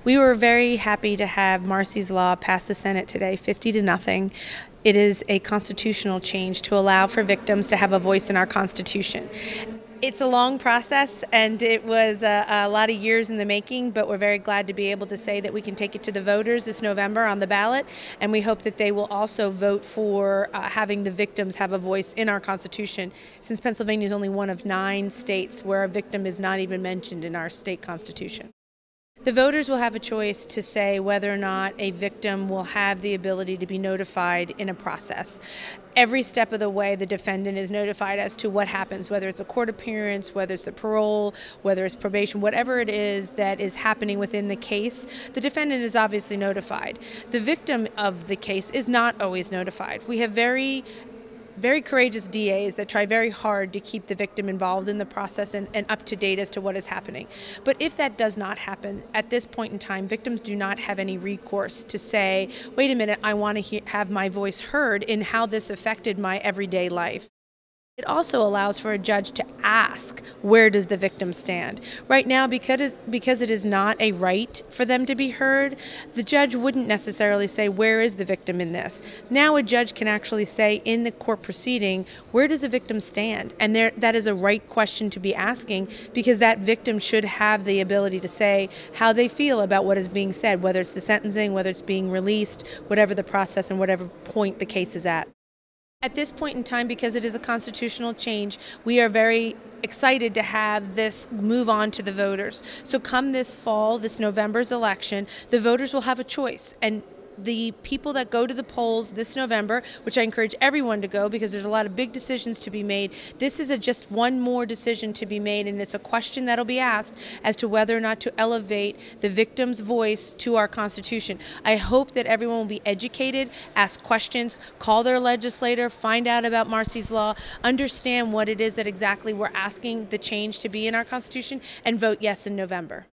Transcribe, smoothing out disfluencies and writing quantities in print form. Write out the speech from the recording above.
We were very happy to have Marsy's law pass the Senate today, 50-0. It is a constitutional change to allow for victims to have a voice in our Constitution. It's a long process, and it was a lot of years in the making, but we're very glad to be able to say that we can take it to the voters this November on the ballot, and we hope that they will also vote for having the victims have a voice in our Constitution, since Pennsylvania is only one of 9 states where a victim is not even mentioned in our state constitution. The voters will have a choice to say whether or not a victim will have the ability to be notified in a process. Every step of the way, the defendant is notified as to what happens, whether it's a court appearance, whether it's a parole, whether it's probation, whatever it is that is happening within the case, the defendant is obviously notified. The victim of the case is not always notified. We have very courageous DAs that try very hard to keep the victim involved in the process and up to date as to what is happening. But if that does not happen, at this point in time, victims do not have any recourse to say, wait a minute, I want to have my voice heard in how this affected my everyday life. It also allows for a judge to ask, where does the victim stand? Right now, because it is not a right for them to be heard, the judge wouldn't necessarily say, where is the victim in this? Now a judge can actually say in the court proceeding, where does the victim stand? And that is a right question to be asking, because that victim should have the ability to say how they feel about what is being said, whether it's the sentencing, whether it's being released, whatever the process and whatever point the case is at. At this point in time, because it is a constitutional change, we are very excited to have this move on to the voters. So come this fall, this November's election, the voters will have a choice. And the people that go to the polls this November, which I encourage everyone to go because there's a lot of big decisions to be made, this is just one more decision to be made, and it's a question that'll be asked as to whether or not to elevate the victim's voice to our Constitution. I hope that everyone will be educated, ask questions, call their legislator, find out about Marsy's law, understand what it is that exactly we're asking the change to be in our Constitution, and vote yes in November.